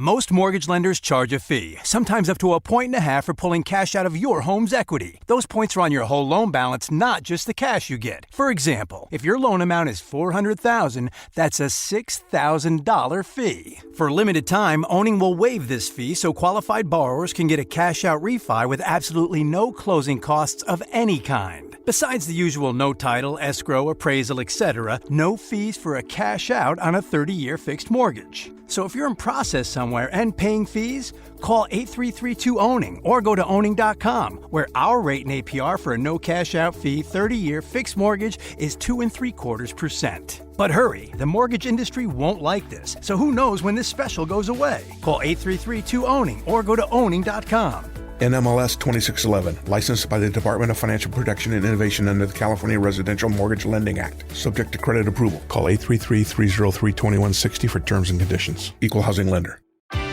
Most mortgage lenders charge a fee, sometimes up to 1.5 points for pulling cash out of your home's equity. Those points are on your whole loan balance, not just the cash you get. For example, if your loan amount is $400,000, that's a $6,000 fee. For limited time, Owning will waive this fee so qualified borrowers can get a cash-out refi with absolutely no closing costs of any kind. Besides the usual no title, escrow, appraisal, etc., no fees for a cash-out on a 30-year fixed mortgage. So if you're in process somewhere and paying fees, call 8332-OWNING or go to owning.com, where our rate and APR for a no cash-out fee 30-year fixed mortgage is 2.75%. But hurry, the mortgage industry won't like this, so who knows when this special goes away. Call 8332-OWNING or go to owning.com. NMLS 2611, licensed by the Department of Financial Protection and Innovation under the California Residential Mortgage Lending Act. Subject to credit approval. Call 833-303-2160 for terms and conditions. Equal housing lender.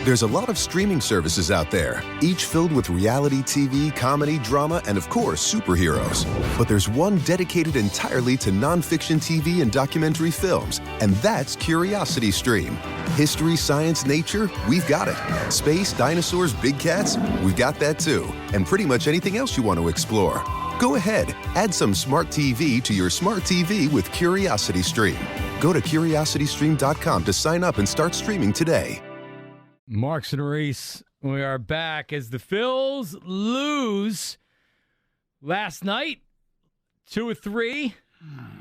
There's a lot of streaming services out there, each filled with reality TV, comedy, drama, and of course, superheroes. But there's one dedicated entirely to nonfiction TV and documentary films, and that's Curiosity Stream. History, science, nature, we've got it. Space, dinosaurs, big cats, we've got that too. And pretty much anything else you want to explore. Go ahead, add some smart TV to your smart TV with Curiosity Stream. Go to curiositystream.com to sign up and start streaming today. Marks and Reese, we are back as the Phils lose last night, 2-3.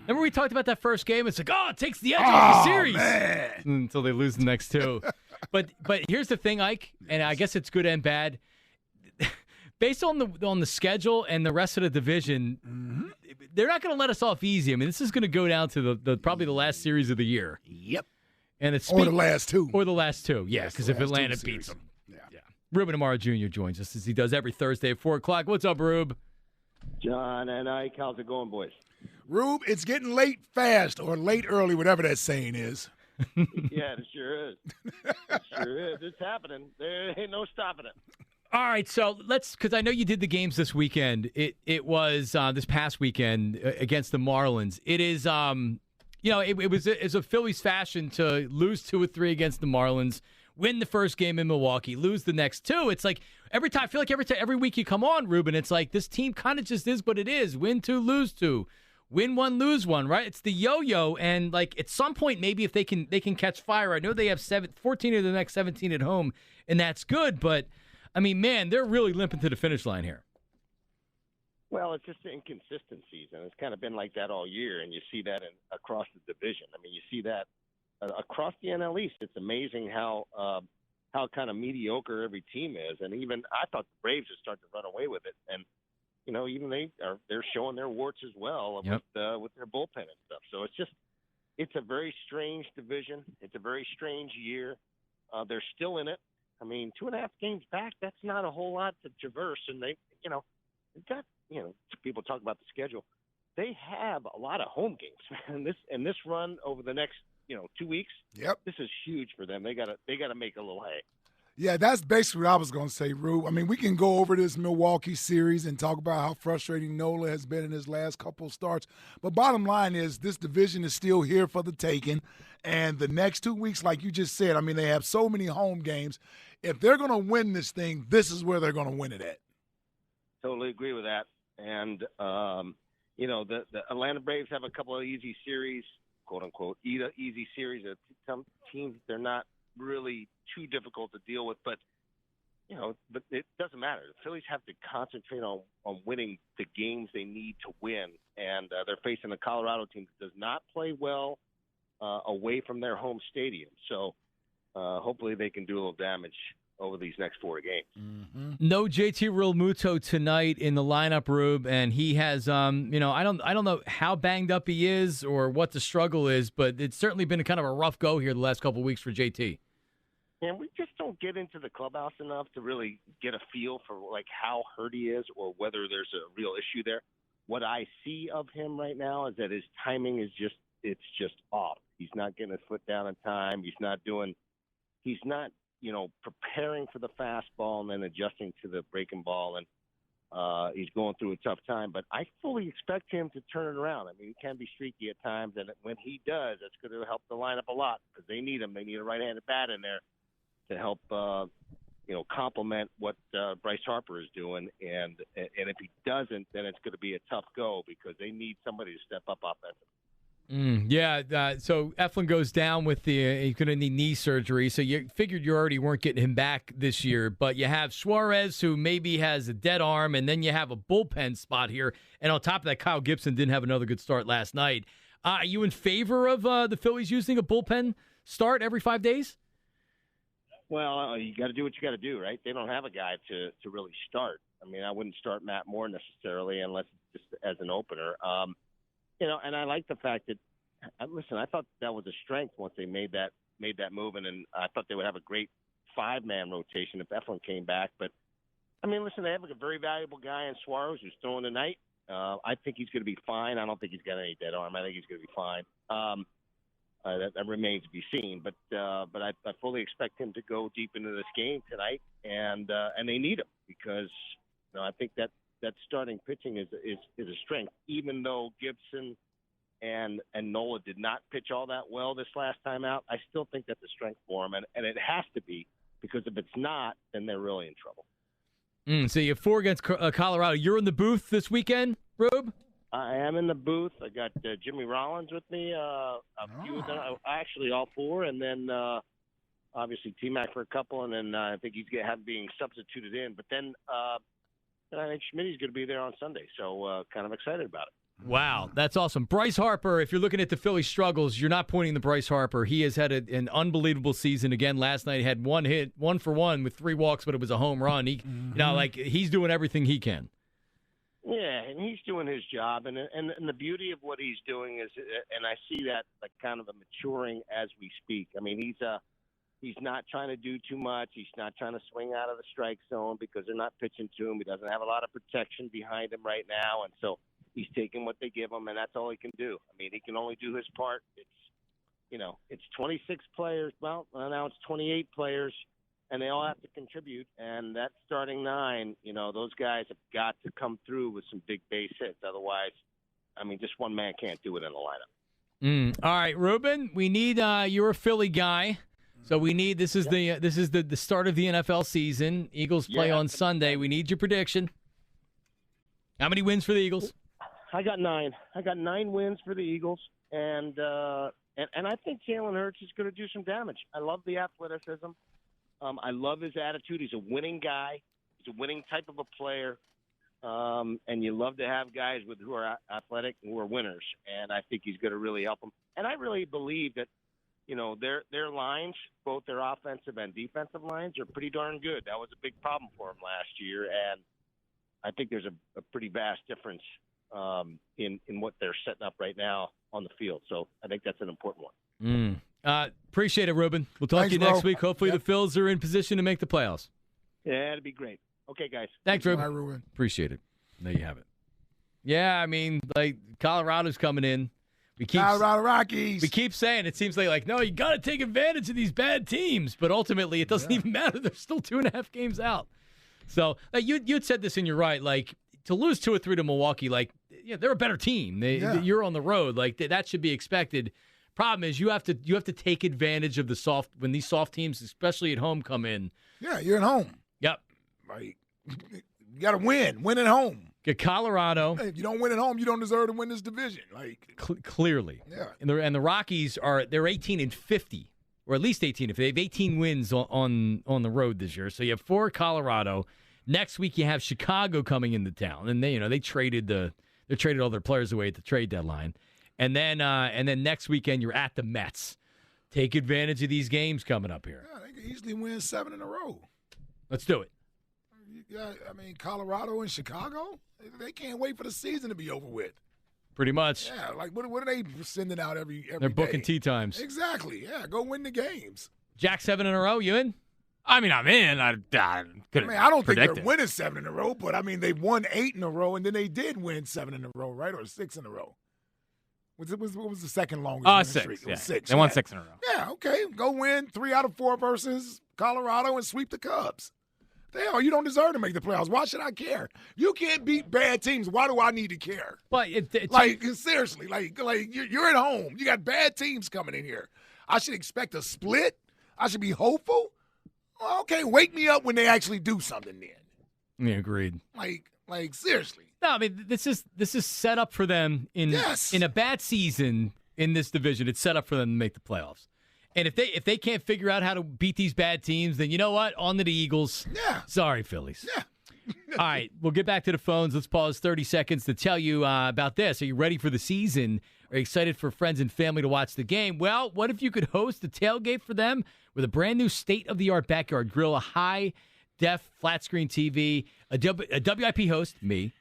Remember we talked about that first game? It's like, it takes the edge off the series. Man. Until they lose the next two. But here's the thing, Ike, and I guess it's good and bad. Based on the schedule and the rest of the division, they're not going to let us off easy. I mean, this is going to go down to the probably the last series of the year. Yep. And it's or the last two. Or the last two, yeah, because if Atlanta beats them. Yeah. Ruben Amaro Jr. joins us as he does every Thursday at 4 o'clock. What's up, Rube? John and Ike, how's it going, boys? Rube, it's getting late fast or late early, whatever that saying is. Yeah, it sure is. It sure is. It's happening. There ain't no stopping it. All right, so because I know you did the games this weekend. It was this past weekend against the Marlins. It is it's a Phillies fashion to lose 2 or 3 against the Marlins, win the first game in Milwaukee, lose the next 2. It's like every week you come on, Ruben, it's like this team kind of just is what it is. Win 2, lose 2. Win 1, lose 1, right? It's the yo-yo, and like at some point maybe if they can catch fire. I know they have 14 of the next 17 at home, and that's good, but I mean, man, they're really limping to the finish line here. Well, it's just inconsistencies, and it's kind of been like that all year, and you see that across the division. I mean, you see that across the NL East. It's amazing how kind of mediocre every team is, and even I thought the Braves would start to run away with it, and even they're showing their warts as well with their bullpen and stuff. So it's a very strange division. It's a very strange year. They're still in it. I mean, 2.5 games back, that's not a whole lot to traverse, and they've got. People talk about the schedule. They have a lot of home games, man. This run over the next, 2 weeks. Yep. This is huge for them. They gotta make a little hay. Yeah, that's basically what I was going to say, Rube. I mean, we can go over this Milwaukee series and talk about how frustrating Nola has been in his last couple of starts. But bottom line is this division is still here for the taking. And the next 2 weeks, like you just said, I mean, they have so many home games. If they're going to win this thing, this is where they're going to win it at. Totally agree with that. And, the Atlanta Braves have a couple of easy series, quote unquote, easy series. Some teams, they're not really too difficult to deal with, but it doesn't matter. The Phillies have to concentrate on winning the games they need to win, and they're facing a Colorado team that does not play well away from their home stadium. So hopefully they can do a little damage over these next 4 games. Mm-hmm. No JT Realmuto tonight in the lineup, Rube, and he has, I don't know how banged up he is or what the struggle is, but it's certainly been kind of a rough go here the last couple of weeks for JT. And we just don't get into the clubhouse enough to really get a feel for like how hurt he is or whether there's a real issue there. What I see of him right now is that his timing is just off. He's not getting his foot down in time. He's not preparing for the fastball and then adjusting to the breaking ball, and he's going through a tough time. But I fully expect him to turn it around. I mean, he can be streaky at times, and when he does, that's going to help the lineup a lot because they need him. They need a right-handed bat in there help complement what Bryce Harper is doing. And if he doesn't, then it's going to be a tough go because they need somebody to step up offensively. So Eflin goes down with he's going to need knee surgery. So you figured you already weren't getting him back this year, but you have Suarez, who maybe has a dead arm, and then you have a bullpen spot here. And on top of that, Kyle Gibson didn't have another good start last night. Are you in favor of the Phillies using a bullpen start every 5 days? Well, you got to do what you got to do, right? They don't have a guy to really start. I mean, I wouldn't start Matt Moore necessarily unless it's just as an opener. And I like the fact that, I thought that was a strength once they made that move, and I thought they would have a great 5-man rotation if Eflin came back. But, they have a very valuable guy in Suarez who's throwing tonight. I think he's going to be fine. I don't think he's got any dead arm. I think he's going to be fine. That remains to be seen. But I fully expect him to go deep into this game tonight, and they need him because I think that starting pitching is a strength. Even though Gibson and Nola did not pitch all that well this last time out, I still think that's a strength for him, and it has to be because if it's not, then they're really in trouble. So you have 4 against Colorado. You're in the booth this weekend, Rube? I am in the booth. I got Jimmy Rollins with me, a few of them, actually all 4, and then obviously T-Mac for a couple, and then I think he's being substituted in. But then I think Schmitty's going to be there on Sunday, so kind of excited about it. Wow, that's awesome. Bryce Harper, if you're looking at the Philly struggles, you're not pointing to Bryce Harper. He has had an unbelievable season. Again, last night he had 1 hit, 1 for 1 with 3 walks, but it was a home run. He's doing everything he can. Yeah, and he's doing his job, and the beauty of what he's doing is, and I see that like kind of a maturing as we speak. I mean, he's not trying to do too much. He's not trying to swing out of the strike zone because they're not pitching to him. He doesn't have a lot of protection behind him right now, and so he's taking what they give him, and that's all he can do. I mean, he can only do his part. It's 26 players. Well, now it's 28 players, and they all have to contribute. And that starting 9, those guys have got to come through with some big base hits. Otherwise, just one man can't do it in the lineup. All right, Ruben, we need you're a Philly guy. So we need this is the start of the NFL season. Eagles play on Sunday. We need your prediction. How many wins for the Eagles? I got 9. I got 9 wins for the Eagles, and I think Jalen Hurts is going to do some damage. I love the athleticism. I love his attitude. He's a winning guy. He's a winning type of a player, and you love to have guys who are athletic and who are winners. And I think he's going to really help them. And I really believe that their lines, both their offensive and defensive lines, are pretty darn good. That was a big problem for them last year, and I think there's a pretty vast difference in what they're setting up right now on the field. So I think that's an important one. Appreciate it, Ruben. We'll talk to you next week. Hopefully the Phils are in position to make the playoffs. Yeah, it'd be great. Okay, guys. Thanks, Ruben. Bye, Ruben. Appreciate it. There you have it. Yeah, Colorado's coming in. Colorado Rockies. We keep saying it seems like no, you got to take advantage of these bad teams, but ultimately it doesn't even matter. They're still 2.5 games out. So you'd said this, and you're right. To lose 2 or 3 to Milwaukee, they're a better team. You're on the road, that should be expected. Problem is you have to take advantage of when these soft teams, especially at home, come in. Yeah, you're at home. Yep. You got to win at home. Get Colorado. Hey, if you don't win at home, you don't deserve to win this division. Clearly. Yeah. And the Rockies they're 18-50, or at least 18. If they have 18 wins on the road this year, so you have 4 Colorado. Next week you have Chicago coming into town, and they traded all their players away at the trade deadline, and then next weekend you're at the Mets. Take advantage of these games coming up here. Yeah, they can easily win 7 in a row. Let's do it. Yeah, Colorado and Chicago, they can't wait for the season to be over with. Pretty much. Yeah, what are they sending out every They're booking day? tee times. Exactly. Yeah, go win the games. Jack, 7 in a row. You in? I'm in. I couldn't. I don't think predict they're it. winning 7 in a row, but they've won 8 in a row, and then they did win 7 in a row, right, or 6 in a row. What was the second longest winning 6. streak? It Yeah. was 6. They won 6 in a row. Yeah, okay. Go win 3 out of 4 versus Colorado and sweep the Cubs. Hell, you don't deserve to make the playoffs. Why should I care? You can't beat bad teams. Why do I need to care? But seriously, you're at home. You got bad teams coming in here. I should expect a split. I should be hopeful. Well, okay, wake me up when they actually do something then. Yeah, agreed. Like seriously. No, I mean this is set up for them in a bad season in this division. It's set up for them to make the playoffs. And if they can't figure out how to beat these bad teams, then you know what? On to the Eagles. Yeah. Sorry, Phillies. Yeah. All right, we'll get back to the phones. Let's pause 30 seconds to tell you about this. Are you ready for the season? Are you excited for friends and family to watch the game? Well, what if you could host a tailgate for them with a brand new state-of-the-art backyard grill, a high-def flat-screen TV, a WIP host, me,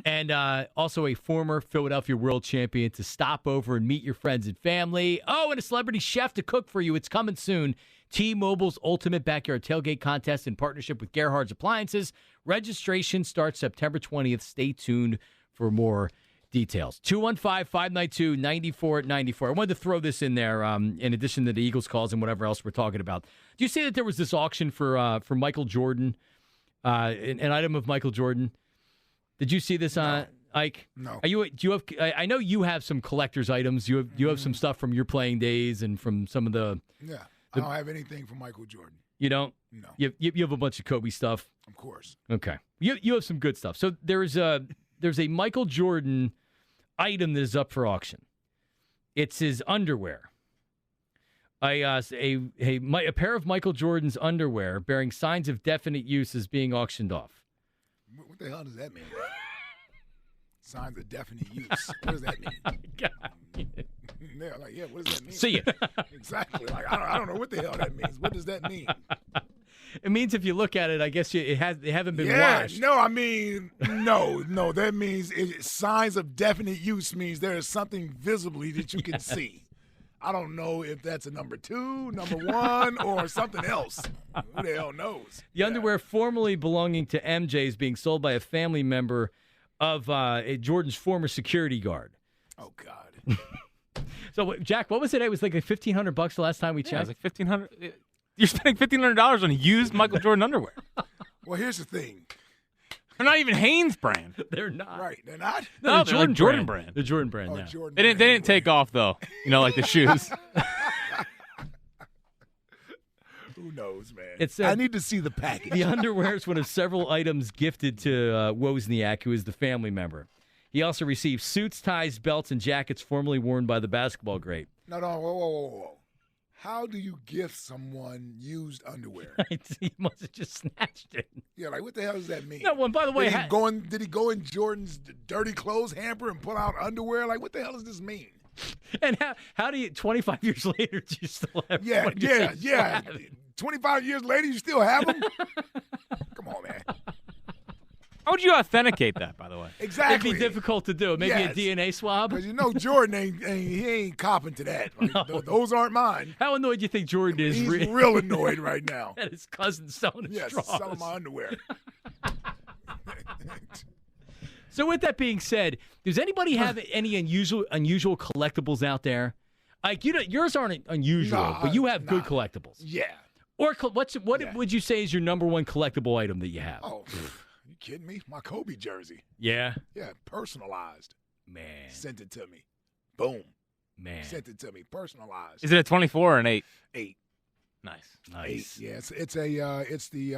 and also a former Philadelphia world champion to stop over and meet your friends and family. Oh, and a celebrity chef to cook for you. It's coming soon. T-Mobile's Ultimate Backyard Tailgate Contest in partnership with Gerhard's Appliances. Registration starts September 20th. Stay tuned for more details. 215-592-9494. I wanted to throw this in there in addition to the Eagles calls and whatever else we're talking about. Do you see that there was this auction for Michael Jordan, an item of Michael Jordan? Did you see this, Ike? No. Do you have? I know you have some collector's items. You have some stuff from your playing days and from some of the. Yeah. I don't have anything from Michael Jordan. You don't? No. You have a bunch of Kobe stuff. Of course. Okay. You have some good stuff. So there's a Michael Jordan item that is up for auction. It's his underwear. A pair of Michael Jordan's underwear bearing signs of definite use is being auctioned off. What the hell does that mean? Signs of definite use. What does that mean? Yeah, what does that mean? See ya. Exactly. Like I don't know what the hell that means. What does that mean? It means if you look at it, I guess they haven't been washed. No, I mean, no. That means signs of definite use means there is something visibly that you can see. I don't know if that's a number 2, number 1, or something else. Who the hell knows? The underwear formerly belonging to MJ is being sold by a family member of Jordan's former security guard. Oh, God. So, Jack, what was it? It was like $1,500 the last time we checked. Yeah, it was like $1,500. You're spending $1,500 on used Michael Jordan underwear. Well, here's the thing. They're not even Hanes brand. They're not. Right, they're not? No, they're like Jordan brand. The Jordan brand, Oh, yeah. Jordan They didn't take off though. You know, like the shoes. Who knows, man? I need to see the package. The underwear is one of several items gifted to Wozniak, who is the family member. He also received suits, ties, belts, and jackets formerly worn by the basketball great. No, whoa. How do you gift someone used underwear? He must have just snatched it. Yeah, like what the hell does that mean? No, well, by the way, did he go in Jordan's dirty clothes hamper and pull out underwear? Like what the hell does this mean? And how do you 25 years later do you still have? Yeah. 25 years later, you still have them? Come on, man. How would you authenticate that, by the way? Exactly. It'd be difficult to do. Maybe a DNA swab. Because Jordan ain't copping to that. Like, No. those aren't mine. How annoyed do you think Jordan is? He's real annoyed right now. That his cousin's selling his drawers. selling my underwear. So with that being said, does anybody have any unusual collectibles out there? Like yours aren't unusual, but you have good collectibles. Yeah. Or what would you say is your number one collectible item that you have? Oh, you kidding me? My Kobe jersey. Yeah. Yeah, personalized. Man. Sent it to me. Boom. Man. Sent it to me. Personalized. Is it a 24 or an 8? 8. Nice. 8. Yeah, it's the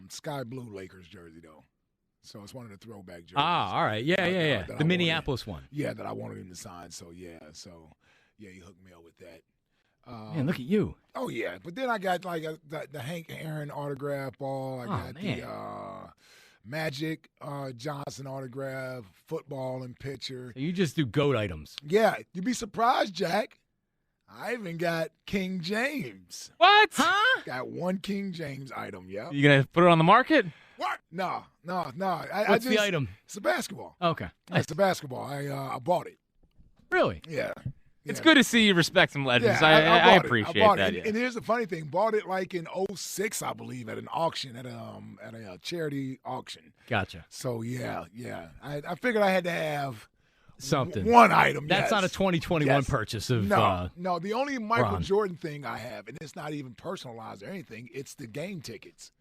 sky blue Lakers jersey though. So it's one of the throwback jerseys. Ah, all right. Yeah. The Minneapolis one. Yeah, that I wanted him to sign. So he hooked me up with that. Man, look at you. Oh yeah, but then I got like the Hank Aaron autograph ball. I got the Magic Johnson autograph, football and picture. You just do GOAT items. Yeah, you'd be surprised, Jack. I even got King James. What? Huh? Got one King James item. Yeah. You gonna put it on the market? What? No. What's the item? It's a basketball. Okay. It's a basketball. I bought it. Really? Yeah. It's good to see you respect some legends. Yeah, I bought appreciate it. I bought that. it. And here's the funny thing: bought it like in 2006, I believe, at an auction at a charity auction. Gotcha. So yeah. I figured I had to have something. One item. That's not a 2021 purchase of. No. The only Michael Ron. Jordan thing I have, and it's not even personalized or anything. It's the game tickets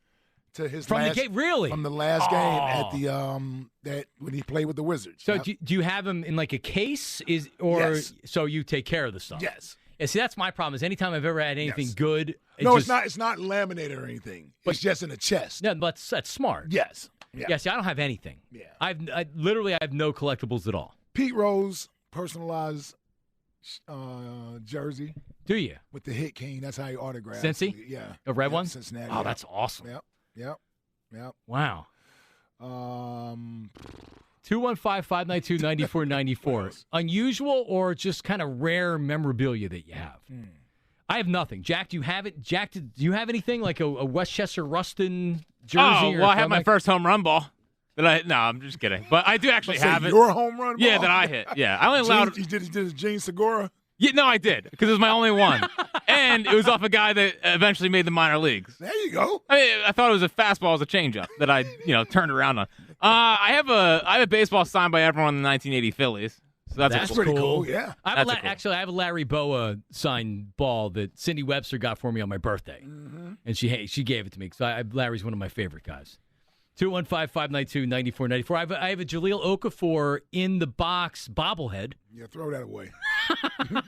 to his from the game. Really? From the last game at the that when he played with the Wizards. So do you have them in like a case? Yes. So you take care of the stuff? Yes. Yeah, see, that's my problem. Is anytime I've ever had anything good, it's not. It's not laminated or anything. It's just in the chest. Yeah, but that's smart. Yes. Yeah. See, I don't have anything. Yeah. I have no collectibles at all. Pete Rose personalized jersey. Do you? With the hit king. That's how he autographed. Cincy? Yeah. A red one? Cincinnati. Oh, that's awesome. Yep. Wow. 215-592-9494. Unusual or just kind of rare memorabilia that you have? I have nothing. Jack, do you have it? Jack, do you have anything like a Westchester Rustin jersey? Oh, well, I have my first home run ball. No, I'm just kidding. But I do actually have it. Your home run ball? Yeah, that I hit. Yeah, I only allowed. You did a Gene Segura? Yeah, no, I did because it was my only one, and it was off a guy that eventually made the minor leagues. There you go. I mean, I thought it was a fastball as a changeup that I, turned around on. I have a baseball signed by everyone in the 1980 Phillies. So that's pretty cool. Yeah. Actually, I have a Larry Boa signed ball that Cindy Webster got for me on my birthday, and she gave it to me. So Larry's one of my favorite guys. 215-592-9494. I have a Jaleel Okafor in the box bobblehead. Yeah, throw that away. In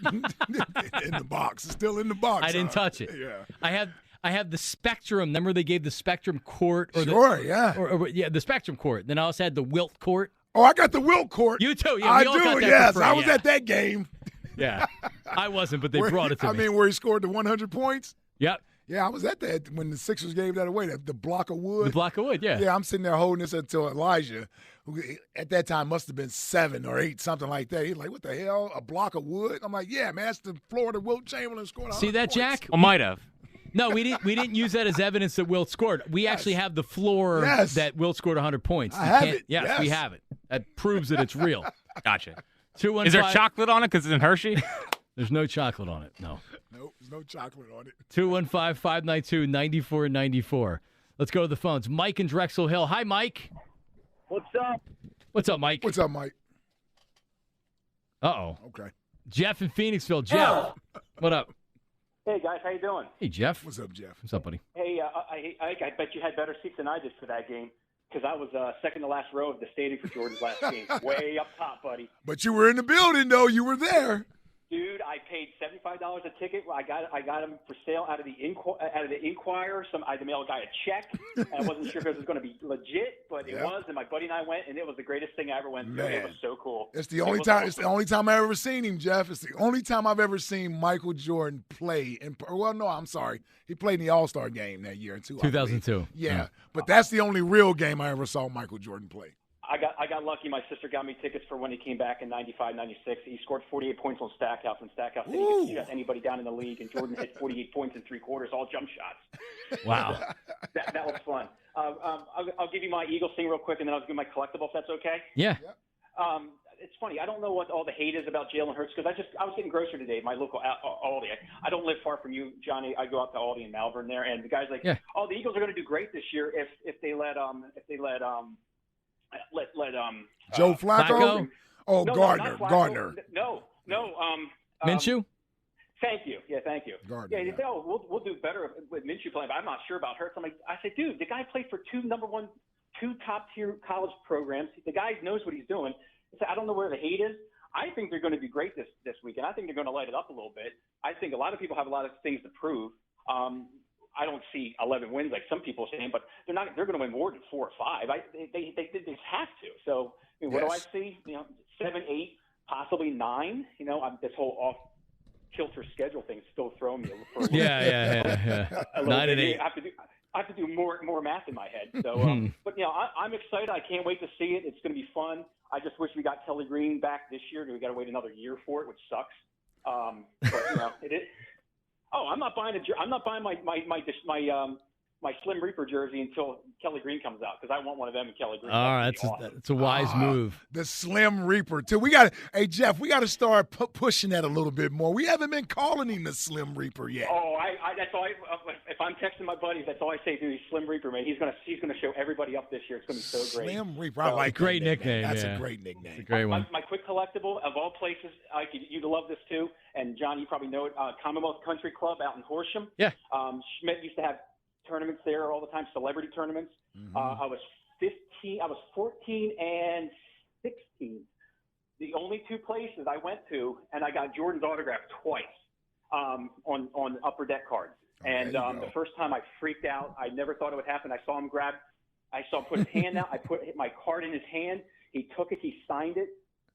the box. It's still in the box. I didn't touch it. Yeah. I have the Spectrum. Remember they gave the Spectrum court? Or the Spectrum court. Then I also had the Wilt court. Oh, I got the Wilt court. You too. Yeah, I we all do, got that yes. for free, I was at that game. Yeah. I wasn't, but they brought it to me. I mean, where he scored the 100 points? Yep. Yeah, I was at that when the Sixers gave that away, the block of wood. The block of wood, yeah. Yeah, I'm sitting there holding this until Elijah, who at that time must have been 7 or 8, something like that. He's like, what the hell, a block of wood? I'm like, yeah, man, that's the Florida Wilt Chamberlain scored 100 See that, points. Jack? Well, might have. No, we didn't use that as evidence that Wilt scored. We actually have the floor that Wilt scored 100 points. I have it. Yes, we have it. That proves that it's real. Gotcha. 215. Is there chocolate on it because it's in Hershey? There's no chocolate on it, no. Nope, there's no chocolate on it. 215-592-9494. Let's go to the phones. Mike in Drexel Hill. Hi, Mike. What's up? What's up, Mike? What's up, Mike? Uh-oh. Okay. Jeff in Phoenixville. Jeff, what up? Hey, guys, how you doing? Hey, Jeff. What's up, Jeff? What's up, buddy? Hey, I bet you had better seats than I did for that game because I was second to last row of the stadium for Jordan's last game. Way up top, buddy. But you were in the building, though. You were there. Dude, I paid $75 a ticket. I got them for sale out of the Inquirer. I had to mail a guy a check. And I wasn't sure if it was going to be legit, but it was. And my buddy and I went, and it was the greatest thing I ever went through. It was so cool. It's the only time. Awesome. It's the only time I've ever seen him, Jeff. It's the only time I've ever seen Michael Jordan play. Well, no, I'm sorry. He played in the All-Star game that year in 2002. Yeah, but that's the only real game I ever saw Michael Jordan play. I got lucky. My sister got me tickets for when he came back in 95, 96. He scored 48 points on Stackhouse, and Stackhouse said he could shut anybody down in the league, and Jordan hit 48 points in 3 quarters, all jump shots. Wow. that was fun. I'll give you my Eagles thing real quick, and then I'll give you my collectible if that's okay. Yeah. It's funny. I don't know what all the hate is about Jalen Hurts because I was getting grocery today, my local Aldi. I don't live far from you, Johnny. I go out to Aldi in Malvern there, and the guy's like, "Oh, the Eagles are going to do great this year if they let Joe Flacco? Oh, no, Gardner. Gardner. No. Minshew? Thank you. Yeah, thank you. Gardner, yeah, they say, we'll do better with Minshew playing, but I'm not sure about Hurts. I said, dude, the guy played for 2 top-tier college programs. The guy knows what he's doing. I don't know where the hate is. I think they're going to be great this week, and I think they're going to light it up a little bit. I think a lot of people have a lot of things to prove. I don't see 11 wins like some people are saying, but they're not. They're going to win more than 4 or 5. They have to. So what do I see? 7, 8, possibly 9. This whole off-kilter schedule thing is still throwing me for a little bit. Yeah. 9 and 8. I have to do more math in my head. So, but I'm excited. I can't wait to see it. It's going to be fun. I just wish we got Kelly Green back this year. We got to wait another year for it, which sucks. But it is. Oh, I'm not buying my Slim Reaper jersey until Kelly Green comes out because I want one of them and Kelly Green. All right, that's a wise move. The Slim Reaper too. Hey Jeff, we got to start pushing that a little bit more. We haven't been calling him the Slim Reaper yet. Oh, that's all. If I'm texting my buddies, that's all I say. Dude, he's Slim Reaper, man. He's gonna show everybody up this year. It's gonna be so great. Slim Reaper, I like great nickname. That's a great nickname. It's a great one. My quick collectible of all places, you'd love this too. And John, you probably know it. Commonwealth Country Club out in Horsham. Yeah. Schmidt used to have tournaments there all the time, celebrity tournaments. Mm-hmm. I was 14 and 16. The only 2 places I went to, and I got Jordan's autograph twice. on upper deck cards. And the first time I freaked out. I never thought it would happen. I saw him put his hand out. I put my card in his hand. He took it. He signed it.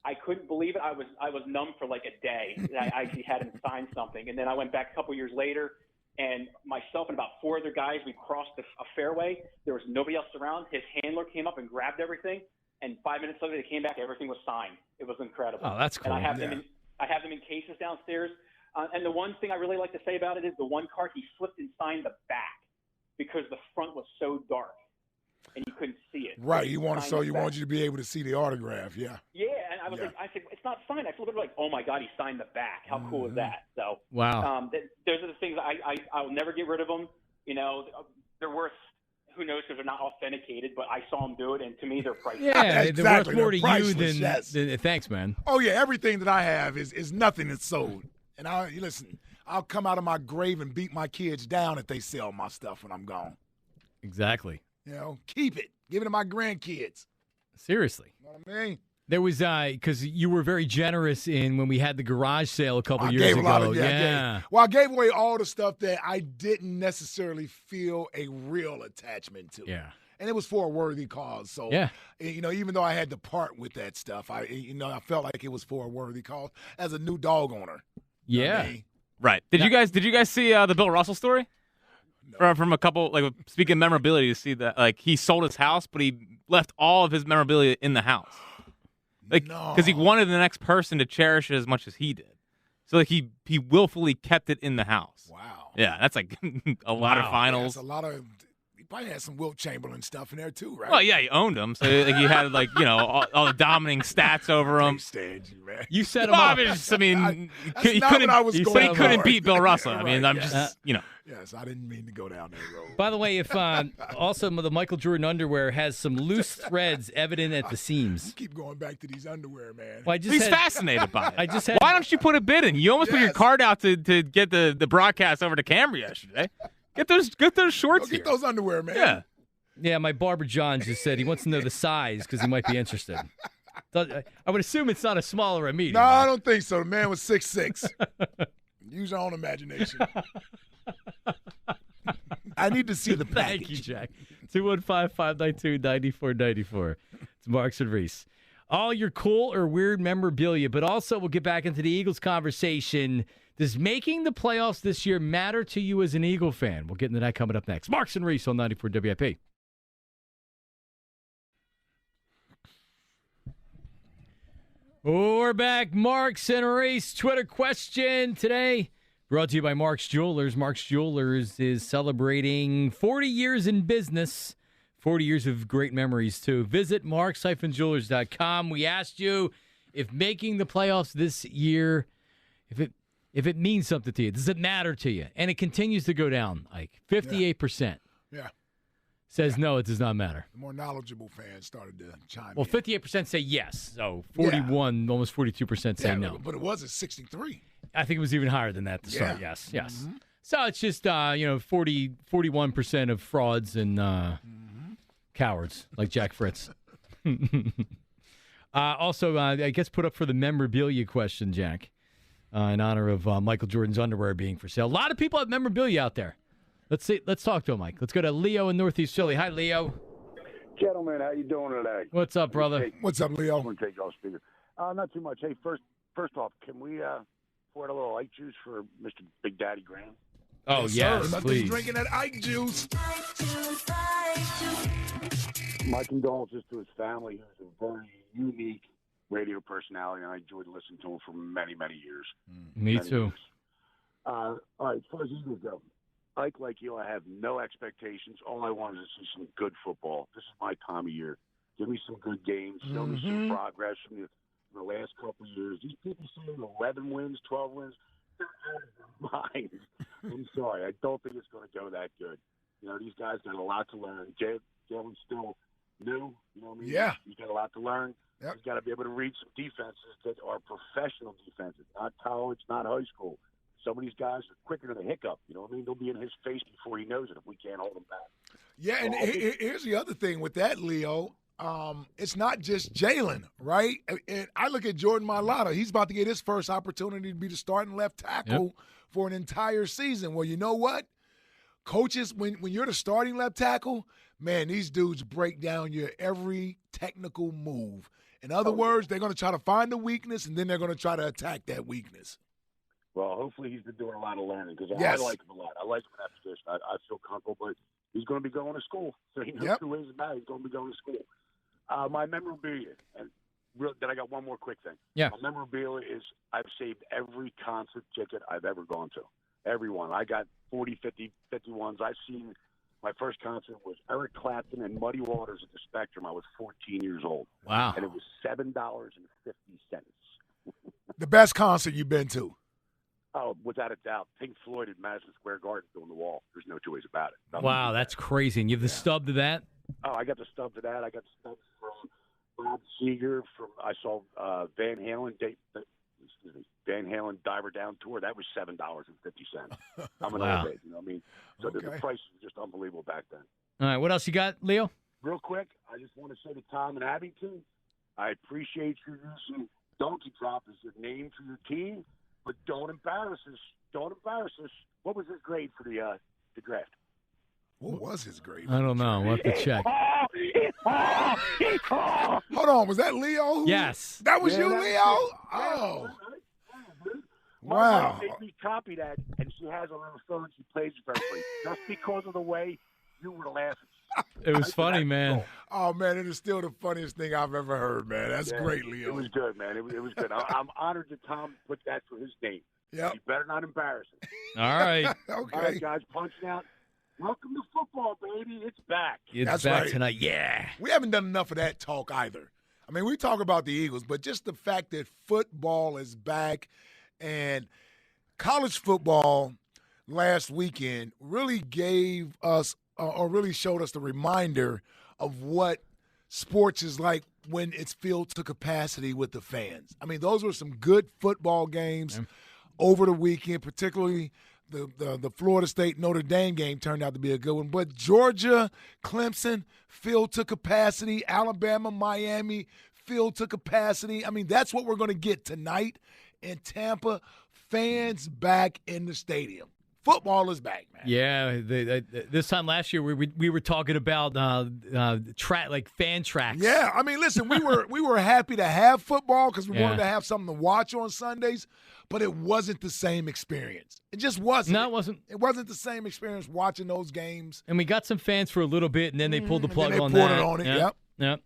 I couldn't believe it. I was numb for like a day. I actually had him sign something. And then I went back a couple years later, and myself and about 4 other guys, we crossed a fairway. There was nobody else around. His handler came up and grabbed everything. And 5 minutes later, they came back. Everything was signed. It was incredible. Oh, that's cool. And I have them in cases downstairs. And the one thing I really like to say about it is the one card he flipped and signed the back because the front was so dark and you couldn't see it. Right. You want you to be able to see the autograph. Yeah. Yeah. And I said, it's not signed. I flipped it like, oh my God, he signed the back. How cool is that? So wow. Those are the things I'll never get rid of them. You know, they're worth. Who knows because they're not authenticated, but I saw them do it, and to me, they're priceless. Yeah, exactly. they're worth more to priceless, you than thanks, man. Oh, yeah, everything that I have is nothing that's sold. And I'll come out of my grave and beat my kids down if they sell my stuff when I'm gone. Exactly. You know, keep it. Give it to my grandkids. Seriously. You know what I mean? There was because you were very generous when we had the garage sale a couple years ago. I gave away all the stuff that I didn't necessarily feel a real attachment to. Yeah. And it was for a worthy cause. So, even though I had to part with that stuff, I felt like it was for a worthy cause as a new dog owner. Yeah. You know what I mean? Right. Did you guys see the Bill Russell story? No. From a couple, like, speaking of memorabilia, you see that, like, he sold his house, but he left all of his memorabilia in the house. Like, because he wanted the next person to cherish it as much as he did. So, like, he willfully kept it in the house. Wow. Yeah, that's like a lot of finals. That's a lot of. He probably had some Wilt Chamberlain stuff in there too, right? Well, yeah, he owned them, so like, he had all the dominating stats over him. Man. You set him up. He couldn't beat Bill Russell. I mean, I'm just. Yes, I didn't mean to go down that road. By the way, if also the Michael Jordan underwear has some loose threads evident at the seams. You keep going back to these underwear, man. Well, he's fascinated by it. Why don't you put a bid in? You almost put your card out to get the broadcast over to camera yesterday. Get those shorts. Get those underwear, man. Yeah. Yeah, my barber John just said he wants to know the size because he might be interested. I would assume it's not a small or a medium. No, I don't think so. The man was 6'6". Use your own imagination. I need to see the package. Thank you, Jack. 215-592-9494. It's Marks and Reese. All your cool or weird memorabilia, but also we'll get back into the Eagles conversation. Does making the playoffs this year matter to you as an Eagle fan? We'll get into that coming up next. Marks and Reese on 94 WIP. We're back. Marks and Reese Twitter question today. Brought to you by Mark's Jewelers. Mark's Jewelers is celebrating 40 years in business, 40 years of great memories, too. Visit marks-jewelers.com. We asked you if making the playoffs this year, if it means something to you. Does it matter to you? And it continues to go down, like 58%. Yeah. Says no, it does not matter. The more knowledgeable fans started to chime in. Well, 58% say yes. So 41, almost 42% say no. But it was at 63. I think it was even higher than that to start. Yes. Mm-hmm. So it's just 41% of frauds and cowards like Jack Fritz. Also, I guess put up for the memorabilia question, Jack, in honor of Michael Jordan's underwear being for sale. A lot of people have memorabilia out there. Let's talk to him, Mike. Let's go to Leo in Northeast Philly. Hi, Leo. Gentlemen, how you doing today? What's up, brother? What's up, Leo? I'm going to take you off speaker. Not too much. Hey, first off, can we pour a little Ike juice for Mr. Big Daddy Graham? Oh, yes, please. Drinking that Ike juice. My condolences to his family. He was a very unique radio personality, and I enjoyed listening to him for many, many years. Me too. All right, as far as Eagles go, Ike, like you, I have no expectations. All I want is to see some good football. This is my time of year. Give me some good games. Show me some progress from the last couple of years. These people saying 11 wins, 12 wins, they're out of their minds. I'm sorry. I don't think it's going to go that good. You know, these guys got a lot to learn. Jalen's still new. You know what I mean? Yeah. He's got a lot to learn. Yep. He's got to be able to read some defenses that are professional defenses, not college, not high school. Some of these guys are quicker than a hiccup. You know what I mean? They'll be in his face before he knows it if we can't hold him back. Yeah, and here's the other thing with that, Leo. It's not just Jalen, right? And I look at Jordan Mailata. He's about to get his first opportunity to be the starting left tackle for an entire season. Well, you know what? Coaches, when you're the starting left tackle, man, these dudes break down your every technical move. In other words, they're going to try to find the weakness, and then they're going to try to attack that weakness. Well, hopefully he's been doing a lot of learning because Yes. I like him a lot. I like him in that position. I feel comfortable, but he's going to be going to school. So he knows 2 ways about it. He's going to be going to school. My memorabilia, and then I got one more quick thing. Yeah. My memorabilia is I've saved every concert ticket I've ever gone to. Every one. I got 40, 50, 51s. I've seen my first concert was Eric Clapton and Muddy Waters at the Spectrum. I was 14 years old. Wow. And it was $7.50. The best concert you've been to? Oh, without a doubt. Pink Floyd at Madison Square Garden on the wall. There's no two ways about it. Nothing Wow, that's crazy. And you have the stub to that? Oh, I got the stub to that. I got the stub from Bob Seger. I saw Van Halen. Van Halen Diver Down tour. That was $7.50. I'm an old age, you know what I mean? So the price was just unbelievable back then. All right, what else you got, Leo? Real quick, I just want to say to Tom and Abington, I appreciate you using Donkey Drop as your name for your team, but don't embarrass us. Don't embarrass us. What was his grade for the draft? What was his grade? I don't know. We'll have to check. Hold on. Was that Leo? Yes. That was you, that Leo? was it. Oh. My Wow. mom made me copy that, and she has a little phone. She plays it for everybody. Just because of the way you were laughing. It was funny, man. Oh, man, it is still the funniest thing I've ever heard, man. That's great, Leo. It was good, man. It was good. I'm honored that Tom put that for his name. Yep. You better not embarrass him. All right. Okay. All right, guys, punching out. Welcome to football, baby. It's back. It's That's back right. tonight. Yeah. We haven't done enough of that talk either. I mean, we talk about the Eagles, but just the fact that football is back and college football last weekend really gave us or really showed us the reminder of what sports is like when it's filled to capacity with the fans. I mean, those were some good football games over the weekend, particularly the Florida State Notre Dame game turned out to be a good one. But Georgia, Clemson, filled to capacity. Alabama, Miami, filled to capacity. I mean, that's what we're going to get tonight in Tampa. Fans back in the stadium. Football is back, man. Yeah, this time last year we were talking about fan tracks. Yeah, I mean, listen, we were happy to have football because we wanted to have something to watch on Sundays, but it wasn't the same experience. It just wasn't. No, it wasn't. It wasn't the same experience watching those games. And we got some fans for a little bit, and then they pulled the plug on that. that. It on it. Yep.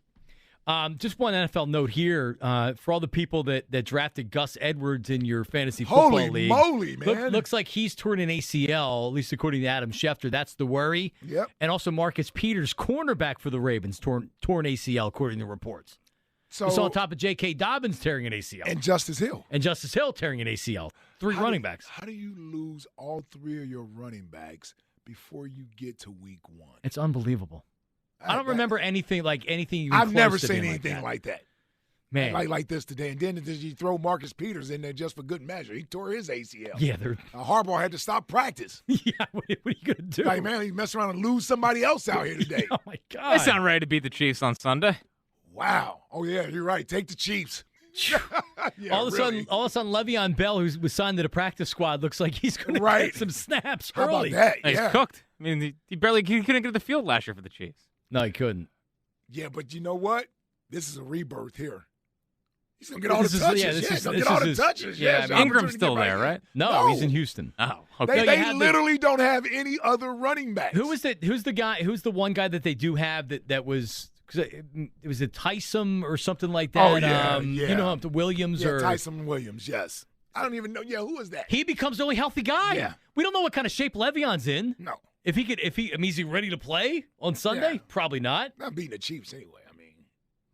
Just one NFL note here for all the people that drafted Gus Edwards in your fantasy football league. Holy moly, man. Looks like he's torn an ACL, at least according to Adam Schefter. That's the worry. Yep. And also Marcus Peters, cornerback for the Ravens, torn ACL, according to reports. So it's on top of J.K. Dobbins tearing an ACL. And Justice Hill. And Justice Hill tearing an ACL. Three running backs. How do you lose all three of your running backs before you get to week one? It's unbelievable. I don't remember anything even I've close never to seen being anything like that. Man. Like this today. And then you throw Marcus Peters in there just for good measure. He tore his ACL. Yeah. Harbaugh had to stop practice. Yeah, what are you going to do? Like, man, he messed around and lose somebody else out here today. Oh, my God. They sound ready to beat the Chiefs on Sunday. Wow. Oh, yeah, you're right. Take the Chiefs. Yeah, all of a sudden, Le'Veon Bell, who was signed to the practice squad, looks like he's going to get some snaps How early. about that? He's cooked. I mean, he couldn't get to the field last year for the Chiefs. No, he couldn't. Yeah, but you know what? This is a rebirth here. He's going to get all the touches. He's going to get all the touches. Yeah, Ingram's still there, right? No, he's in Houston. Oh, okay. They literally don't have any other running backs. Who's the one guy that they do have that was – it was it Tyson or something like that? Oh, yeah. You know, Williams or – Tyson Williams, yes. I don't even know. Yeah, who is that? He becomes the only healthy guy. Yeah. We don't know what kind of shape Le'Veon's in. No. Is he ready to play on Sunday? Yeah. Probably not. Not beating the Chiefs anyway. I mean,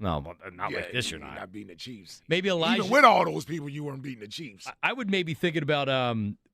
no, not like this. You're not beating the Chiefs. Maybe Elijah. Even with all those people, you weren't beating the Chiefs. I would maybe thinking about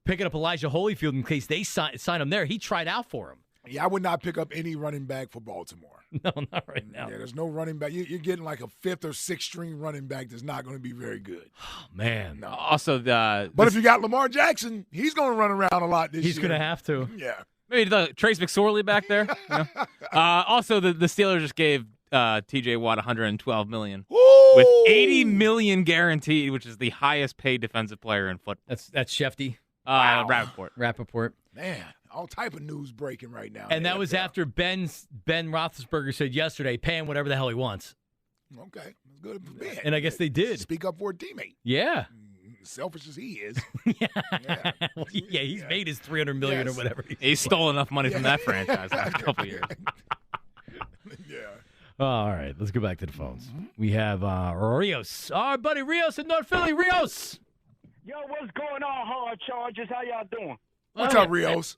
picking up Elijah Holyfield in case they sign him there. He tried out for him. Yeah, I would not pick up any running back for Baltimore. No, not right now. Yeah, there's no running back. You're getting like a fifth or sixth string running back that's not going to be very good. Oh, man. No. Also, but if you got Lamar Jackson, he's going to run around a lot this year. He's going to have to. Yeah. maybe Trace McSorley back there. You know? Also, the Steelers just gave T.J. Watt $112 million with $80 million guaranteed, which is the highest paid defensive player in football. That's Shefty. Rappaport. Man, all type of news breaking right now. And that was after Ben Roethlisberger said yesterday, pay him whatever the hell he wants. Okay, good for Ben. And I guess they did. Speak up for a teammate. Yeah. Selfish as he is. He's made his $300 million or whatever. He stole enough money from that franchise last couple of years. All right, let's go back to the phones. We have Rios. Our buddy Rios in North Philly. Rios. Yo, what's going on, Hard Chargers? How y'all doing? What's up, Rios?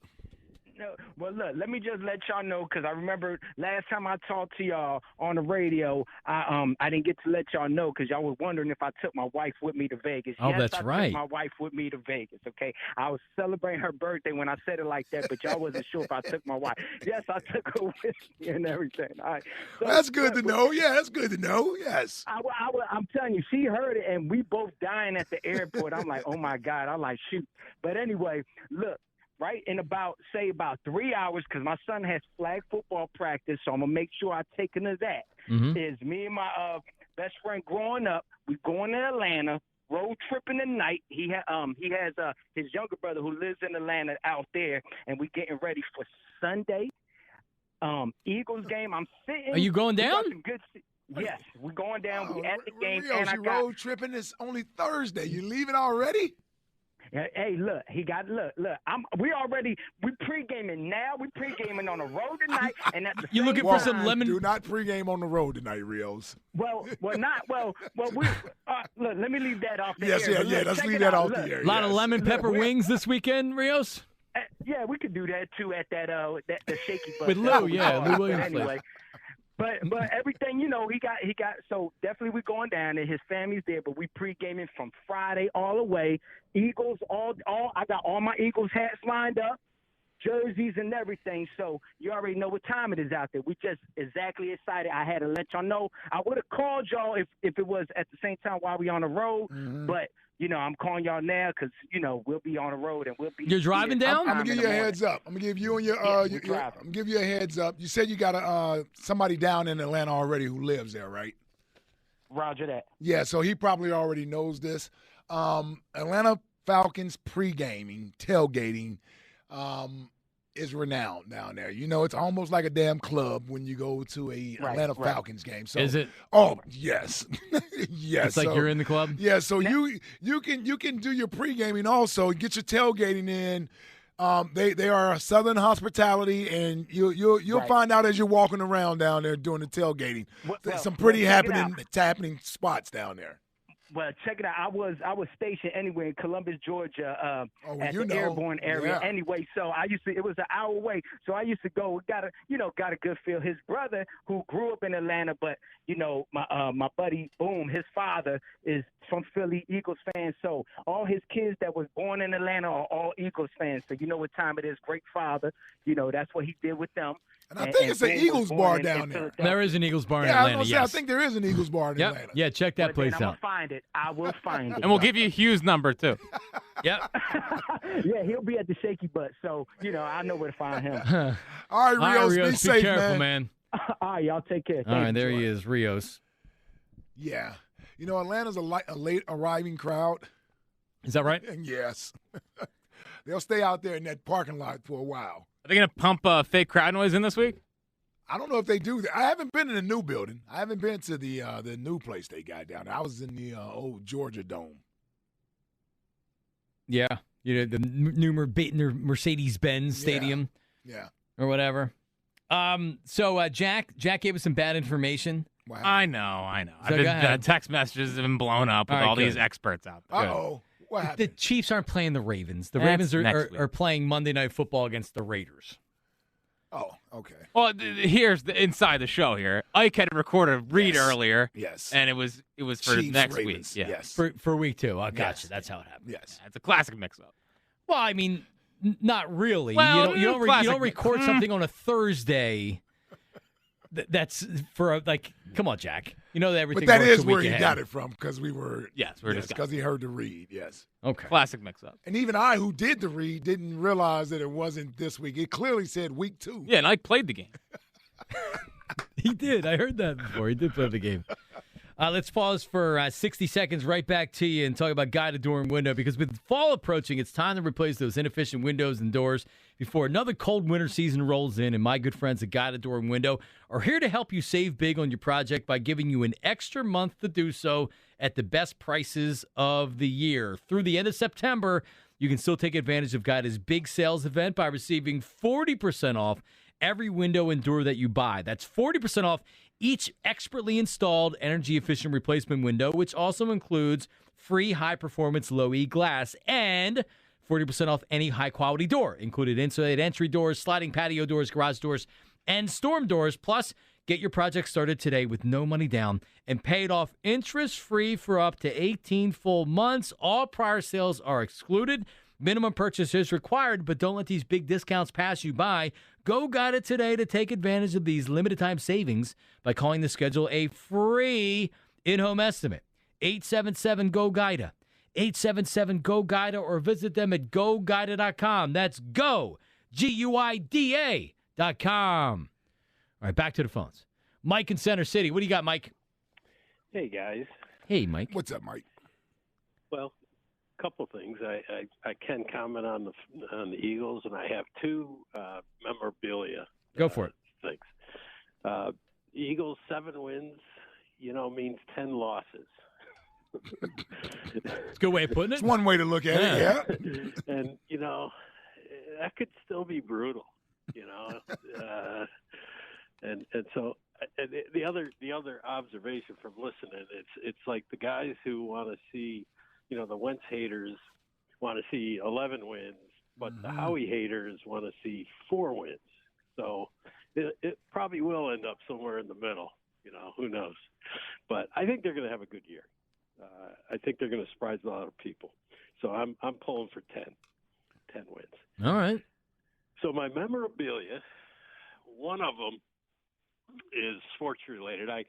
No, well, look, let me just let y'all know, because I remember last time I talked to y'all on the radio, I didn't get to let y'all know because y'all were wondering if I took my wife with me to Vegas. Oh, yes, that's I right. Took my wife with me to Vegas, okay? I was celebrating her birthday when I said it like that, but y'all wasn't sure if I took my wife. Yes, I took her with me and everything. All right. So, that's good to know. Yeah, that's good to know. Yes. I'm telling you, she heard it, and we both dying at the airport. I'm like, oh, my God. I'm like, shoot. But anyway, look. Right in about 3 hours, because my son has flag football practice, so I'm gonna make sure I take him to that. Is me and my best friend growing up. We going to Atlanta, road tripping tonight. He has his younger brother who lives in Atlanta out there, and we getting ready for Sunday. Eagles game. I'm sitting. Are you going down? Yes, we're going down. We at the game, Rios, and road tripping. It's only Thursday. You leaving already? Hey, look, we pre-gaming now. We pre-gaming on the road tonight, and at the you same looking time, for some lemon? Do not pre-game on the road tonight, Rios. Well, we look. Let me leave that off the air. Yes. Let's leave that off the air. A lot of lemon pepper wings this weekend, Rios. Yeah, we could do that too at that the shaky butt with Lou. Yeah, Lou Williams. Anyway. But everything, he got so definitely we going down there. His family's there, but we pre-gaming from Friday all the way. Eagles, I got all my Eagles hats lined up, jerseys and everything. So you already know what time it is out there. We just exactly excited. I had to let y'all know. I would have called y'all if it was at the same time while we on the road, but I'm calling y'all now because, we'll be on the road and we'll be. You're driving down? I'm going to give you a heads up. I'm going to give you and I'm going to give you a heads up. You said you got somebody down in Atlanta already who lives there, right? Roger that. Yeah, so he probably already knows this. Atlanta Falcons pre-gaming, tailgating, is renowned down there. It's almost like a damn club when you go to a Atlanta Falcons game. So, is it? Oh, yes. Yes. It's like you're in the club? Yeah, so you can do your pre-gaming also, get your tailgating in. They are a Southern hospitality, and you'll find out as you're walking around down there doing the tailgating. Some pretty happening spots down there. Well, check it out. I was stationed anyway in Columbus, Georgia, at the airborne area. Yeah. Anyway, so it was an hour away. So I used to go. Got a good feel. His brother, who grew up in Atlanta, but my buddy Boom, his father is from Philly, Eagles fan. So all his kids that was born in Atlanta are all Eagles fans. So you know what time it is. Great father. That's what he did with them. And I think it's an Eagles bar down there. There is an Eagles bar in Atlanta, I think there is an Eagles bar in Atlanta. Yeah, check that place out. I'm going to find it. I will find it. And we'll give you Hugh's number, too. Yep. Yeah, he'll be at the shaky butt, so, I know where to find him. All right, Rios, be safe, careful, man. All right, y'all take care. All right, there he is, Rios. Yeah. Atlanta's a late arriving crowd. Is that right? Yes. They'll stay out there in that parking lot for a while. Are they going to pump fake crowd noise in this week? I don't know if they do that. I haven't been in the new building. I haven't been to the new place they got down there. I was in the old Georgia Dome. Yeah. The new Mercedes-Benz Stadium. Yeah. Or whatever. So Jack gave us some bad information. Wow. I know. So Text messages have been blown up with all these experts out there. Uh-oh. What happened? The Chiefs aren't playing the Ravens. The Ravens are playing Monday Night Football against the Raiders. Oh, okay. Well, here's the inside the show here. Ike had recorded a read earlier. Yes. And it was for Chiefs, next Ravens. week. Yeah. Yes. For week 2. I gotcha. That's how it happened. Yes. It's a classic mix-up. Well, I mean, not really. Well, you don't record something on a Thursday. That's for come on, Jack. You know that everything. But that works is a week where he ahead. got it from because we were. Yes, because he heard the read. Yes. Okay. Classic mix-up. And even I, who did the read, didn't realize that it wasn't this week. It clearly said week 2. Yeah, and Ike played the game. He did. I heard that before. He did play the game. Let's pause for 60 seconds, right back to you, and talk about guided door and window, because with fall approaching, it's time to replace those inefficient windows and doors before another cold winter season rolls in, and my good friends at Guided Door and Window are here to help you save big on your project by giving you an extra month to do so at the best prices of the year. Through the end of September, you can still take advantage of Guided's big sales event by receiving 40% off every window and door that you buy. That's 40% off each expertly installed energy-efficient replacement window, which also includes free high-performance low-E glass, and 40% off any high-quality door, included insulated entry doors, sliding patio doors, garage doors, and storm doors. Plus, get your project started today with no money down and pay it off interest-free for up to 18 full months. All prior sales are excluded. Minimum purchase is required, but don't let these big discounts pass you by. Go Guided today to take advantage of these limited-time savings by calling to schedule a free in-home estimate. 877-GO-GUIDA. 877-GO-GUIDA, or visit them at GoGuida.com. That's go, GUIDA.com. All right, back to the phones. Mike in Center City. What do you got, Mike? Hey, guys. Hey, Mike. What's up, Mike? Well, a couple things. I can comment on the Eagles, and I have two memorabilia. Go for it. Things. Eagles 7 wins, means 10 losses. It's a good way of putting it. It's one way to look at it, yeah. And, that could still be brutal, and so the other observation from listening, it's like the guys who want to see, the Wentz haters want to see 11 wins, but the Howie haters want to see 4 wins. So it probably will end up somewhere in the middle. Who knows? But I think they're going to have a good year. I think they're going to surprise a lot of people. So I'm pulling for 10 wins. All right. So my memorabilia, one of them is sports related. I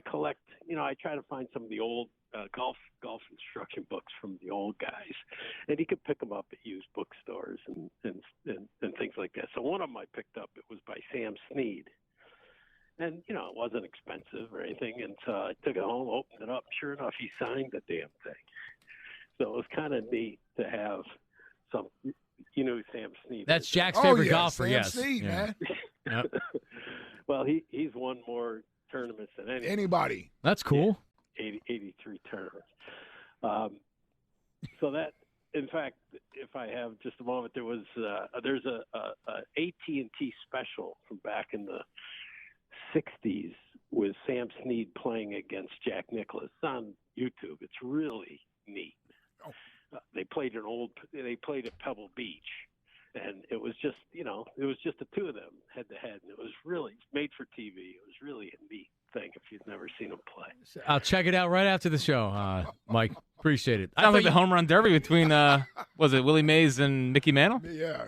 collect, I try to find some of the old golf instruction books from the old guys, and you can pick them up at used bookstores and things like that. So one of them I picked up. It was by Sam Snead. And, it wasn't expensive or anything. And so I took it home, opened it up. Sure enough, he signed the damn thing. So it was kind of neat to have some, Sam Snead. That's Jack's favorite golfer, Sam yes. Snead, man. Yep. Well, he's won more tournaments than anybody. That's cool. 83 tournaments. So that, in fact, if I have just a moment, there's a AT&T special from back in the 60s with Sam Snead playing against Jack Nicklaus. It's on YouTube. It's really neat. They played at Pebble Beach, and it was just the two of them head to head, and it was really made for TV. It was really a neat thing if you've never seen them play. I'll check it out right after the show, Mike. Appreciate it. Sounds like the home run derby between was it Willie Mays and Mickey Mantle? Yeah.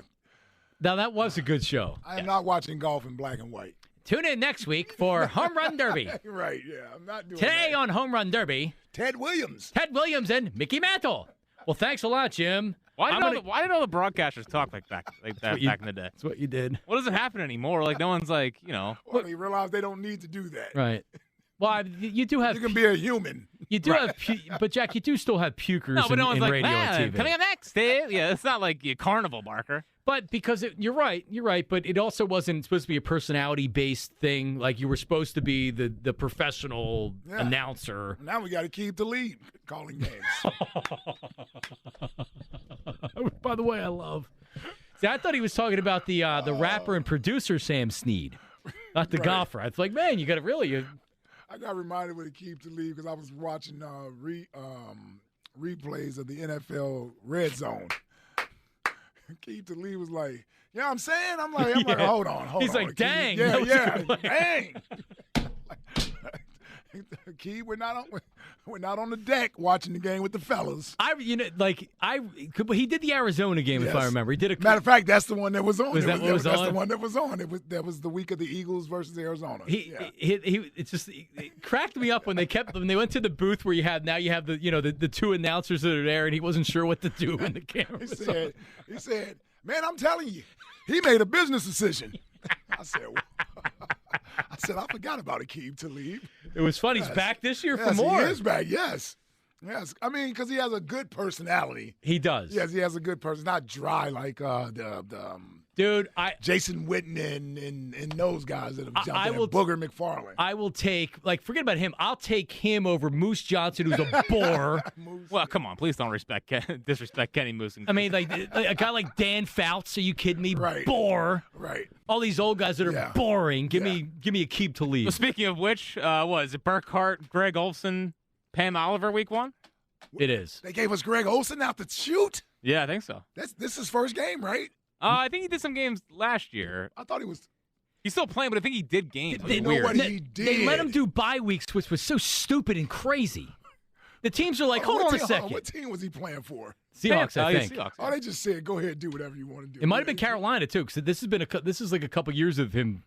Now that was a good show. I am not watching golf in black and white. Tune in next week for Home Run Derby. Right, yeah. I'm not doing Today that. on Home Run Derby, Ted Williams and Mickey Mantle. Well, thanks a lot, Jim. Why did all the broadcasters talk like that back in the day? That's what you did. What doesn't happen anymore? Like, no one's like, Well, they realize they don't need to do that. Right. Well, you do have. You can be a human. You do have, but Jack, you do still have pukers in like, radio and TV. Coming up next, yeah, it's not like a carnival barker. But because you're right. But it also wasn't supposed to be a personality-based thing. Like you were supposed to be the professional announcer. Now we got to keep the lead calling games. By the way, I love. See, I thought he was talking about the rapper and producer Sam Snead, not the golfer. I was like, man, you got to really. I got reminded with Keep to Leave because I was watching replays of the NFL Red Zone. Keep to Leave was like, you know what I'm saying? I'm like, hold on. He's on. like, dang. Yeah, dang. Key, we're not on the deck watching the game with the fellas. He did the Arizona game, if I remember. He did a matter of fact, that's the one that was on. Was that what was on? That's the one that was on. That was the week of the Eagles versus Arizona. It cracked me up when they went to the booth where you have the two announcers that are there, and he wasn't sure what to do when the camera was on. He said, man, I'm telling you, he made a business decision. I said, I forgot about Akeem to leave. It was fun. He's Yes. back this year for Yes, more. He is back, yes. Yes. I mean, because he has a good personality. He does. Yes, he has a good person. Not dry like Dude, Jason Witten and those guys that have jumped I in. will Booger McFarland. I will take, forget about him. I'll take him over Moose Johnson, who's a bore. Well, come on, please don't disrespect Kenny Moose. I mean, like a guy like Dan Fouts. Are you kidding me? Right. Bore. Right. All these old guys that are boring. Give me Aqib Talib. Well, speaking of which, what is it? Burkhart, Greg Olson, Pam Oliver, week 1? It is. They gave us Greg Olson out to shoot. Yeah, I think so. This is his first game, right? I think he did some games last year. I thought he was. He's still playing, but I think he did games. You know what he did? They let him do bye weeks, which was so stupid and crazy. The teams are like, hold on a second. What team was he playing for? Seahawks, I think. Seahawks, Oh, they just said, go ahead, do whatever you want to do. It might have been Carolina too, because this is like a couple years of him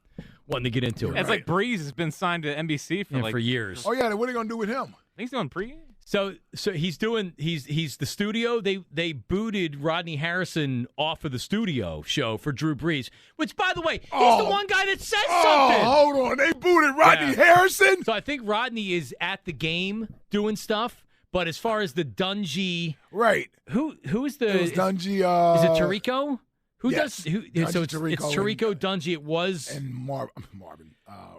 wanting to get into it. It's like Breeze has been signed to NBC for years. Oh yeah, what are they gonna do with him? I think he's doing pregame. So he's the studio. They booted Rodney Harrison off of the studio show for Drew Brees, which, by the way, he's the one guy that said something. Hold on, they booted Rodney Harrison. So I think Rodney is at the game doing stuff, but as far as the Dungy, right? Who is the? It was Dungy. Is it Tirico? Who yes. does? Who? Dungy, So it's Tirico, Dungy. It was and Marvin.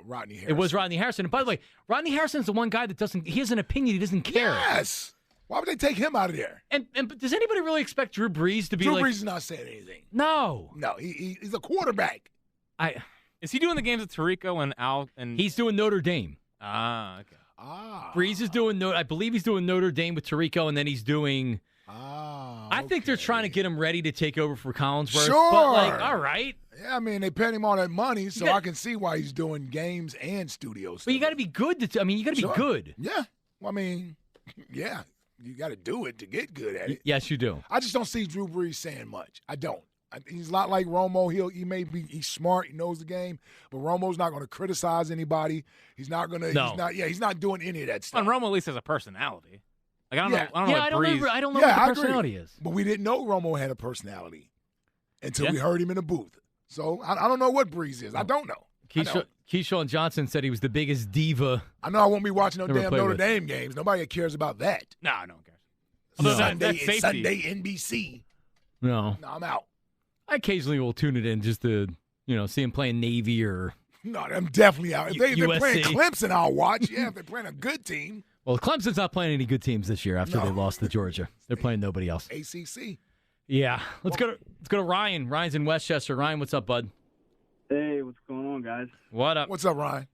Rodney Harrison. It was Rodney Harrison. And by the way, Rodney Harrison's the one guy that doesn't. He has an opinion. He doesn't care. Yes. Why would they take him out of there? And does anybody really expect Drew Brees to be Drew like? Brees is not saying anything. No. No, he's a quarterback. Is he doing the games with Tirico and Al? And he's doing Notre Dame. Ah, okay. Brees is doing I believe he's doing Notre Dame with Tirico, and then he's doing. I think they're trying to get him ready to take over for Collinsworth. Sure. But all right. Yeah, I mean, they paid him all that money, so I can see why he's doing games and studio stuff. But you got to be good. You got to be good. Yeah. Well, I mean, yeah, you got to do it to get good at it. Yes, you do. I just don't see Drew Brees saying much. I don't. He's not like Romo. He's smart. He knows the game, but Romo's not going to criticize anybody. He's not going to. No. He's not doing any of that stuff. And Romo at least has a personality. Like I don't know. I don't know what the personality is. But we didn't know Romo had a personality until we heard him in the booth. So I don't know what Breeze is. I don't know. Keyshawn Johnson said he was the biggest diva. I know I won't be watching no damn Notre with. Dame games. Nobody cares about that. No one cares. Sunday NBC. No, I'm out. I occasionally will tune it in just to see him playing Navy or. No, I'm definitely out. If they're playing USC. Clemson, I'll watch. Yeah, if they're playing a good team. Well, Clemson's not playing any good teams this year after they lost to Georgia. They're playing nobody else. ACC. Yeah, let's go to Ryan. Ryan's in Westchester. Ryan, what's up, bud? Hey, what's going on, guys? What up? What's up, Ryan?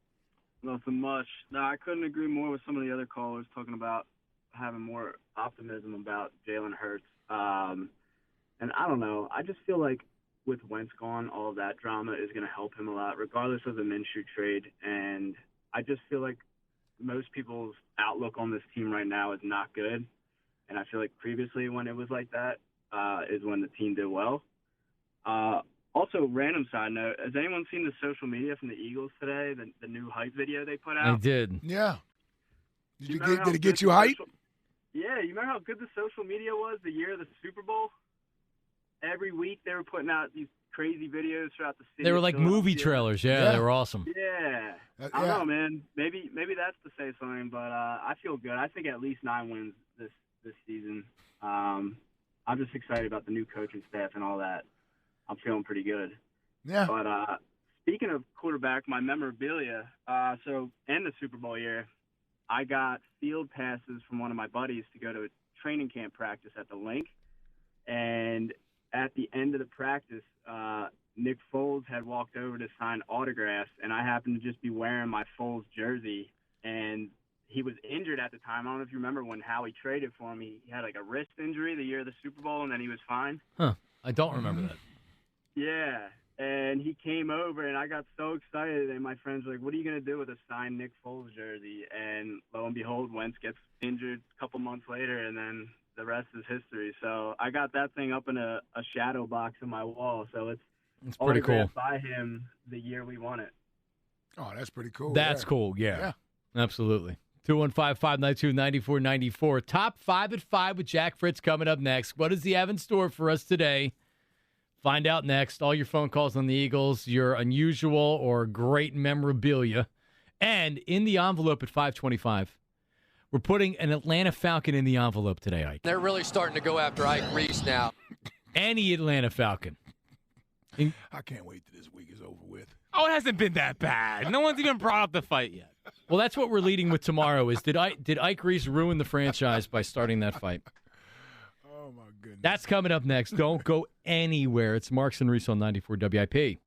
Nothing much. No, I couldn't agree more with some of the other callers talking about having more optimism about Jalen Hurts. And I don't know. I just feel like with Wentz gone, all of that drama is going to help him a lot, regardless of the Minshew trade. And I just feel like most people's outlook on this team right now is not good. And I feel like previously when it was like that is when the team did well. Also, random side note, has anyone seen the social media from the Eagles today, the new hype video they put out? I did. Yeah. Did it get you hype? Yeah, you remember how good the social media was the year of the Super Bowl? Every week they were putting out these crazy videos throughout the city. They were like movie trailers. Yeah, they were awesome. Yeah. I don't know, man. Maybe that's to say something, but I feel good. I think at least 9 wins this season. I'm just excited about the new coaching staff and all that. I'm feeling pretty good. Yeah. But speaking of quarterback, my memorabilia, so in the Super Bowl year, I got field passes from one of my buddies to go to a training camp practice at the Link. And at the end of the practice, Nick Foles had walked over to sign autographs, and I happened to just be wearing my Foles jersey. And he was injured at the time. I don't know if you remember when Howie traded for him. He had like a wrist injury the year of the Super Bowl, and then he was fine. Huh. I don't remember that. Yeah, and he came over, and I got so excited, and my friends were like, what are you going to do with a signed Nick Foles jersey? And lo and behold, Wentz gets injured a couple months later, and then the rest is history. So I got that thing up in a shadow box on my wall, so it's pretty cool. By him the year we won it. Oh, that's pretty cool. That's cool, yeah. Absolutely. 215-592-9494. Top 5 at 5 with Jack Fritz coming up next. What does he have in store for us today? Find out next. All your phone calls on the Eagles, your unusual or great memorabilia, And in the envelope at 525, we're putting an Atlanta Falcon in the envelope today, Ike. They're really starting to go after Ike Reese now. Any Atlanta Falcon. I can't wait till this week is over with. Oh, it hasn't been that bad. No one's even brought up the fight yet. Well, that's what we're leading with tomorrow is did Ike Reese ruin the franchise by starting that fight? Oh, my goodness. That's coming up next. Don't go anywhere. It's Marks and Reese on 94 WIP.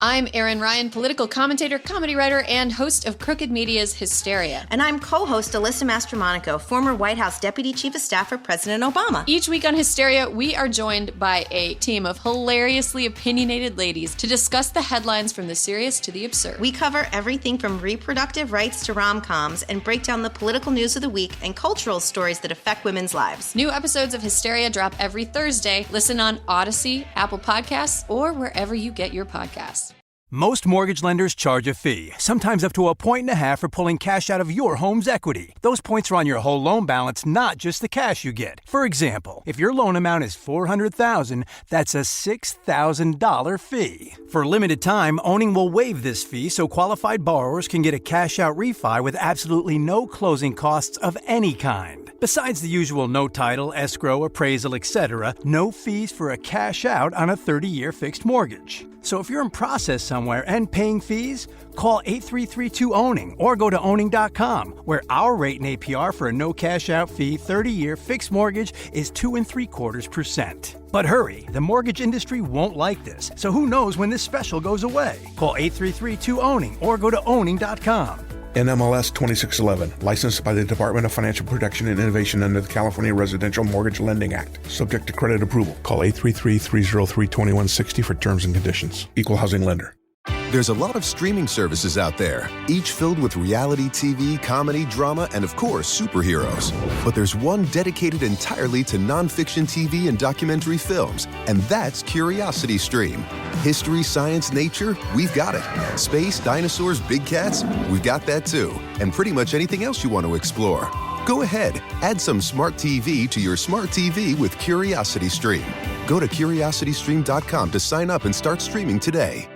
I'm Erin Ryan, political commentator, comedy writer, and host of Crooked Media's Hysteria. And I'm co-host Alyssa Mastromonaco, former White House Deputy Chief of Staff for President Obama. Each week on Hysteria, we are joined by a team of hilariously opinionated ladies to discuss the headlines from the serious to the absurd. We cover everything from reproductive rights to rom-coms and break down the political news of the week and cultural stories that affect women's lives. New episodes of Hysteria drop every Thursday. Listen on Odyssey, Apple Podcasts, or wherever you get your podcasts. Most mortgage lenders charge a fee, sometimes up to 1.5 points for pulling cash out of your home's equity. Those points are on your whole loan balance, not just the cash you get. For example, if your loan amount is $400,000, that's a $6,000 fee. For a limited time, Owning will waive this fee so qualified borrowers can get a cash-out refi with absolutely no closing costs of any kind. Besides the usual no title, escrow, appraisal, etc., no fees for a cash-out on a 30-year fixed mortgage. So if you're in process somewhere and paying fees, call 8332-OWNING or go to owning.com, where our rate and APR for a no cash-out fee 30-year fixed mortgage is 2.75%. But hurry, the mortgage industry won't like this, so who knows when this special goes away. Call 8332-OWNING or go to owning.com. NMLS 2611, licensed by the Department of Financial Protection and Innovation under the California Residential Mortgage Lending Act. Subject to credit approval. Call 833-303-2160 for terms and conditions. Equal housing lender. There's a lot of streaming services out there, each filled with reality TV, comedy, drama, and of course, superheroes. But there's one dedicated entirely to nonfiction TV and documentary films, and that's Curiosity Stream. History, science, nature, we've got it. Space, dinosaurs, big cats, we've got that too. And pretty much anything else you want to explore. Go ahead, add some smart TV to your smart TV with Curiosity Stream. Go to curiositystream.com to sign up and start streaming today.